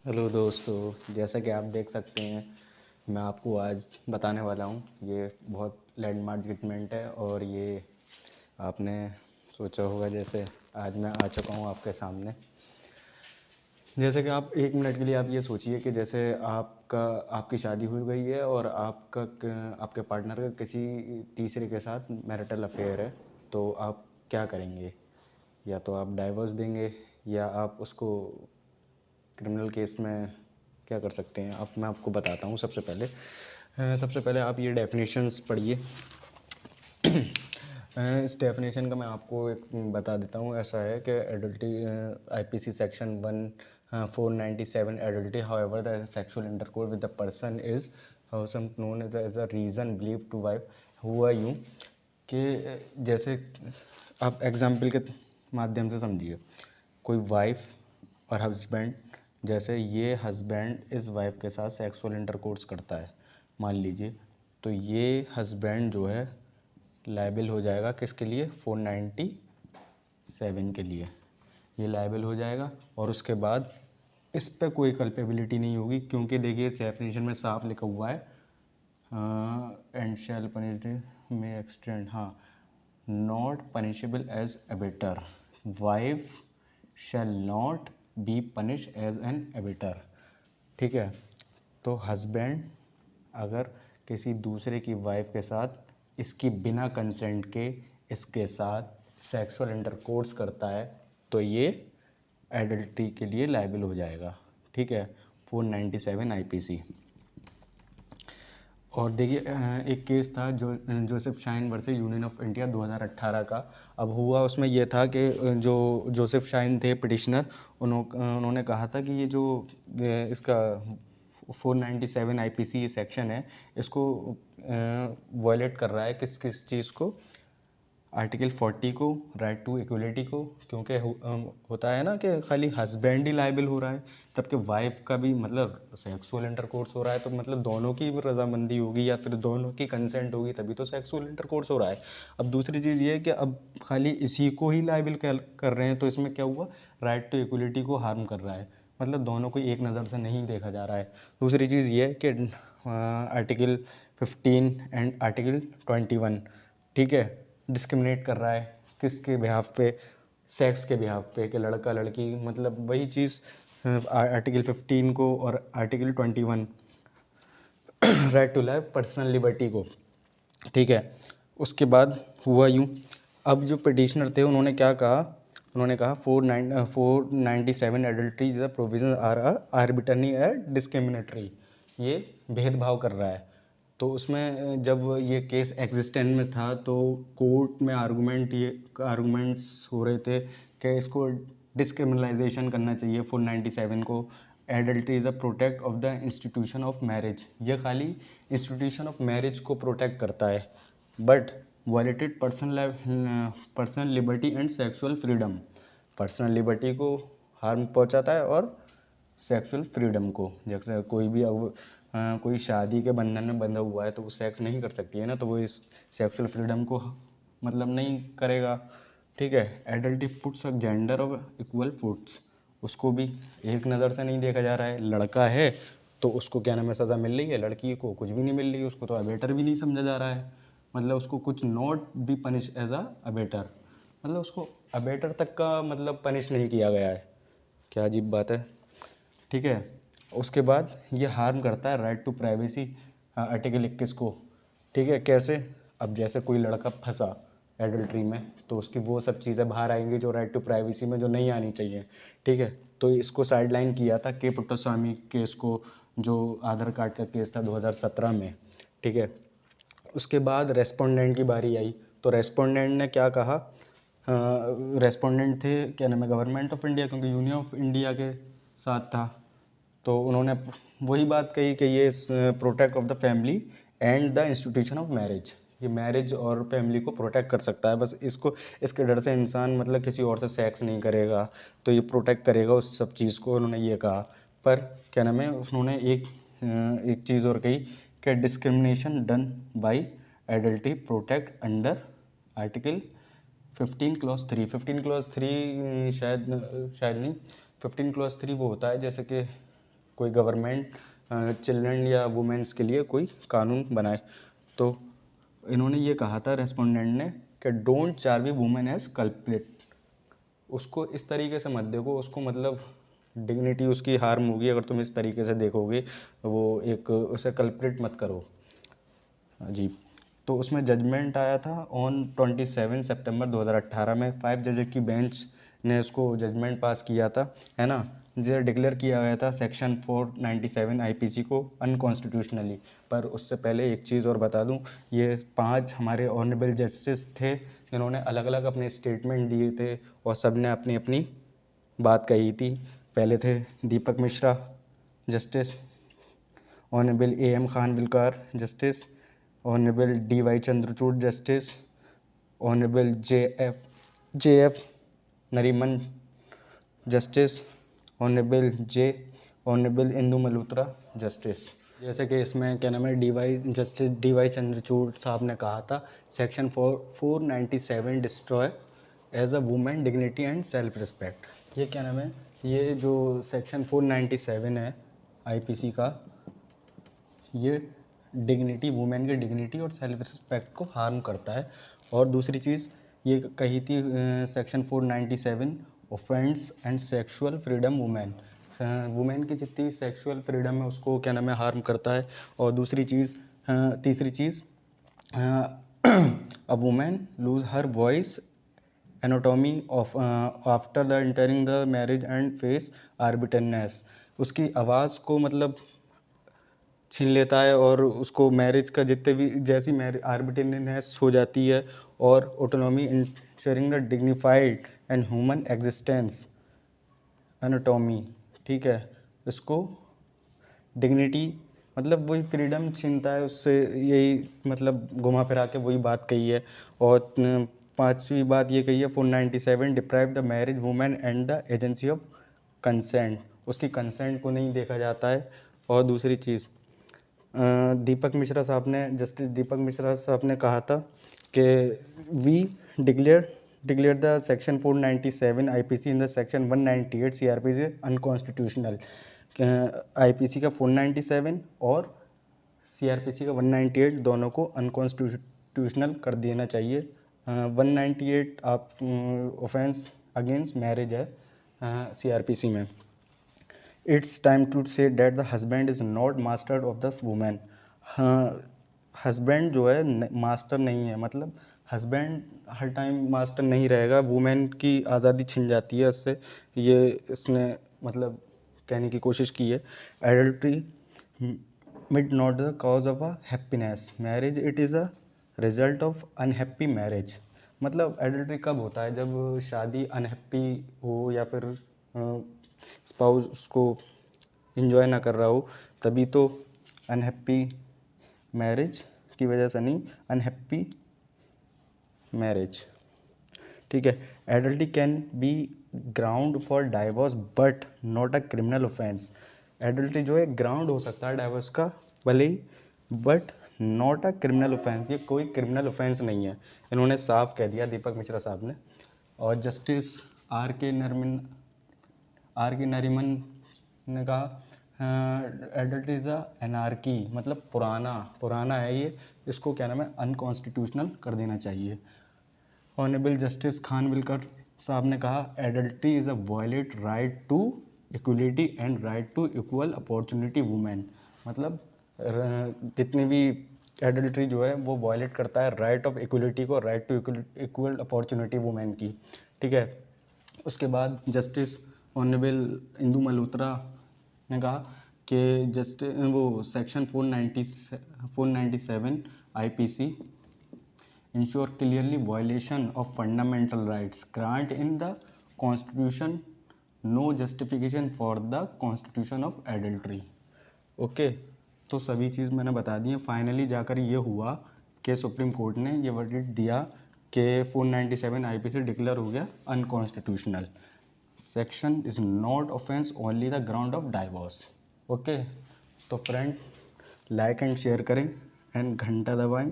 Hello दोस्तों, जैसा कि आप देख सकते हैं मैं आपको आज बताने वाला हूँ। ये बहुत लैंडमार्क ट्रीटमेंट है और ये आपने सोचा होगा जैसे आज मैं आ चुका हूँ आपके सामने। जैसे कि आप एक मिनट के लिए आप ये सोचिए कि जैसे आपकी शादी हो गई है और आपके पार्टनर का किसी तीसरे के साथ मैरिटल अफेयर है, तो आप क्या करेंगे? या तो आप डाइवोर्स देंगे या आप उसको क्रिमिनल केस में क्या कर सकते हैं। अब मैं आपको बताता हूँ। सबसे पहले आप ये डेफिनेशंस पढ़िए। इस डेफिनेशन का मैं आपको एक बता देता हूँ। ऐसा है कि adultery IPC section 497 adultery however the sexual intercourse with the person is some known as a reason believe to wife who are you. कि जैसे आप एग्जाम्पल के माध्यम से समझिए। कोई वाइफ और हस्बैंड, जैसे ये हस्बैंड इस वाइफ के साथ सेक्सुअल इंटरकोर्स करता है मान लीजिए, तो ये हस्बैंड जो है लायबिल हो जाएगा किसके लिए? 497 के लिए ये लायबिल हो जाएगा। और उसके बाद इस पे कोई कल्पेबिलिटी नहीं होगी, क्योंकि देखिए डेफिनेशन में साफ लिखा हुआ है एंड शैल पनिश में एक्सटेंड, हाँ, not punishable as abettor. Wife shall not be punish as an abettor. ठीक है। तो हस्बैंड अगर किसी दूसरे की वाइफ के साथ इसकी बिना कंसेंट के इसके साथ सेक्सुअल इंटरकोर्स करता है तो ये एडल्ट्री के लिए लायबिल हो जाएगा। ठीक है, 497 आईपीसी। और देखिए एक केस था जो Joseph shine versus union of India 2018 का। अब हुआ उसमें ये था कि जो जोसेफ शाइन थे पिटिशनर, उन्होंने कहा था कि ये जो इसका 497 आईपीसी सेक्शन है, इसको वायलेट कर रहा है किस किस चीज़ को? आर्टिकल 40 को, राइट टू इक्वलिटी को। क्योंकि होता है ना कि खाली हस्बैंड ही लायबिल हो रहा है, तब वाइफ का भी मतलब सेक्सुअल इंटरकोर्स हो रहा है, तो मतलब दोनों की रजामंदी होगी या फिर दोनों की कंसेंट होगी तभी तो सेक्सुअल इंटरकोर्स हो रहा है। अब दूसरी चीज़ ये है कि अब खाली इसी को ही लायबिल कर रहे हैं, तो इसमें क्या हुआ? राइट टू इक्वलिटी को हार्म कर रहा है, मतलब दोनों को एक नज़र से नहीं देखा जा रहा है। दूसरी चीज़ ये है कि आर्टिकल 15 एंड आर्टिकल 21, ठीक है, डिस्क्रिमिनेट कर रहा है किसके बिहाफ पे? सेक्स के बिहाफ पे, कि लड़का लड़की, मतलब वही चीज़ आर्टिकल 15 को और article 21 right to life personal liberty को। ठीक है। उसके बाद हुआ यूँ, अब जो पिटिशनर थे उन्होंने क्या कहा? उन्होंने कहा 497 adultery the provision are arbitrary and discriminatory. ये भेदभाव कर रहा है। तो उसमें जब ये केस एग्जिस्टेंट में था तो कोर्ट में आर्गूमेंट्स हो रहे थे कि इसको डिस्क्रिमिनलाइजेशन करना चाहिए 497 को। Adultery is the protect of the institution of marriage. ये खाली इंस्टीट्यूशन ऑफ मैरिज को प्रोटेक्ट करता है, but violated personal liberty and sexual freedom. Personal liberty को हार्म पहुंचाता है और सेक्सुअल फ्रीडम को। जैसे कोई भी कोई शादी के बंधन में बंधा हुआ है तो वो सेक्स नहीं कर सकती है ना, तो वो इस सेक्सुअल फ्रीडम को मतलब नहीं करेगा। ठीक है। Adultery puts a gender of equal foots, उसको भी एक नज़र से नहीं देखा जा रहा है। लड़का है तो उसको क्या नाम है सज़ा मिल रही है, लड़की को कुछ भी नहीं मिल रही है, उसको तो अबेटर भी नहीं समझा जा रहा है। मतलब उसको कुछ not be punish as a abettor, मतलब उसको अबेटर तक का मतलब पनिश नहीं किया गया है। क्या अजीब बात है। ठीक है। उसके बाद ये हार्म करता है राइट टू प्राइवेसी, आर्टिकल 21 को। ठीक है। कैसे? अब जैसे कोई लड़का फंसा एडल्ट्री में तो उसकी वो सब चीज़ें बाहर आएंगी जो राइट टू प्राइवेसी में जो नहीं आनी चाहिए। ठीक है। तो इसको साइडलाइन किया था के पुट्टास्वामी केस को, जो आधार कार्ड का केस था 2017 में। ठीक है। उसके बाद रेस्पोंडेंट की बारी आई, तो रेस्पोंडेंट ने क्या कहा? रेस्पोंडेंट थे क्या नाम है गवर्नमेंट ऑफ इंडिया, क्योंकि यूनियन ऑफ इंडिया के साथ था। तो उन्होंने वही बात कही कि ये protect of the family and the institution of marriage. ये मैरिज और फैमिली को प्रोटेक्ट कर सकता है, बस इसको इसके डर से इंसान मतलब किसी और से सेक्स नहीं करेगा, तो ये प्रोटेक्ट करेगा उस सब चीज़ को, उन्होंने ये कहा। पर क्या नाम है उन्होंने एक चीज़ और कही कि discrimination done by adultery protect under article 15 clause 3। 15 clause 3 शायद नहीं, 15 क्लॉज 3 वो होता है जैसे कि कोई गवर्नमेंट चिल्ड्रन या वुमेन्स के लिए कोई कानून बनाए। तो इन्होंने ये कहा था रेस्पोंडेंट ने कि don't charge women as culprit. उसको इस तरीके से मत देखो, उसको मतलब डिग्निटी उसकी हार्म होगी अगर तुम इस तरीके से देखोगे, वो एक उसे कल्प्रिट मत करो। जी। तो उसमें जजमेंट आया था ऑन 27 सितंबर 2018 में 5 जजेस की बेंच ने उसको जजमेंट पास किया था, है ना। जिसे डिक्लेयर किया गया था सेक्शन 497 आईपीसी को अनकॉन्स्टिट्यूशनली। पर उससे पहले एक चीज़ और बता दूं, ये 5 हमारे ऑनरेबल जस्टिस थे जिन्होंने अलग अलग अपने स्टेटमेंट दिए थे और सब ने अपनी अपनी बात कही थी। पहले थे Deepak Mishra justice, honourable AM Khanwilkar justice, honourable DY Chandrachud justice, honourable JF Nariman justice, honourable Indu Malhotra justice. जैसे कि इसमें क्या नाम है, जस्टिस DY चंद्रचूड़ साहब ने कहा था section 497 destroy as a women dignity and self respect. ये क्या नाम है, ये जो सेक्शन 497 है आईपीसी का, ये डिग्निटी, वुमेन की डिग्निटी और सेल्फ रिस्पेक्ट को हार्म करता है। और दूसरी चीज़ ये कही थी section 497 offence and sexual freedom women, women की जितनी सेक्सुअल फ्रीडम है उसको क्या नाम है हार्म करता है। और दूसरी चीज़, तीसरी चीज़, a woman lose her voice anatomy of after the entering the marriage and face arbitrariness. उसकी आवाज़ को मतलब छीन लेता है और उसको मैरिज का जितने भी जैसी मैरिज आर्बिट्रेरीनेस हो जाती है और autonomy ensuring the dignified and human existence anatomy, ठीक है। इसको डिग्निटी मतलब वही फ्रीडम छीनता है उससे, यही मतलब घुमा फिरा के वही बात कही है। और पांचवी बात ये कही है 497 deprive the marriage women and the agency of consent, उसकी कंसेंट को नहीं देखा जाता है। और दूसरी चीज़, दीपक मिश्रा साहब ने, जस्टिस दीपक मिश्रा साहब ने कहा था कि we declare the section 497 IPC in the section 198 CrPC unconstitutional. IPC का 497 और सीआरपीसी का 198 दोनों को अनकॉन्स्टिट्यूशनल कर देना चाहिए। 198 आप ऑफेंस अगेंस्ट मैरिज है सीआरपीसी में। It's time to say that the husband is not master of the women. हाँ, हस्बैंड जो है मास्टर नहीं है, मतलब हस्बैंड हर टाइम मास्टर नहीं रहेगा, वुमेन की आज़ादी छिन जाती है इससे, ये इसने मतलब कहने की कोशिश की है। Adultery mid not the cause of a happiness marriage, it is a result of unhappy marriage. मतलब एडल्ट्री कब होता है, जब शादी अनहैप्पी हो या फिर स्पाउस उसको इन्जॉय ना कर रहा हो, तभी तो अनहैप्पी मैरिज की वजह से नहीं, अनहैप्पी मैरिज, ठीक है। Adultery can be ground for divorce but not a criminal offence. Adultery जो है ग्राउंड हो सकता है डाइवोर्स का भले ही, but not a criminal offence, ये कोई क्रिमिनल ऑफेंस नहीं है, इन्होंने साफ कह दिया दीपक मिश्रा साहब ने। और जस्टिस आर के नरीमन ने कहा एडल्ट इज़ अ एनार्की, मतलब पुराना है ये, इसको क्या नाम है अनकॉन्स्टिट्यूशनल कर देना चाहिए। ऑनरेबल जस्टिस खानविलकर साहब ने कहा adultery is a violate right to equality and right to equal opportunity women. मतलब जितनी भी एडल्ट्री जो है वो वायलेट करता है राइट ऑफ इक्वलिटी को, right to equal opportunity women की, ठीक है। उसके बाद जस्टिस ऑनरेबल इंदु मल्होत्रा ने कहा कि वो section 497 IPC ensure clearly violation of fundamental rights grant in the constitution, no justification for the constitution of adultery. Okay, तो सभी चीज़ मैंने बता दी है। फाइनली जाकर ये हुआ कि सुप्रीम कोर्ट ने ये वर्डिक्ट दिया कि 497 आईपीसी डिक्लेयर हो गया unconstitutional. Section is not offence only the ground of divorce. Okay, तो फ्रेंड लाइक एंड शेयर करें एंड घंटा दबाएं।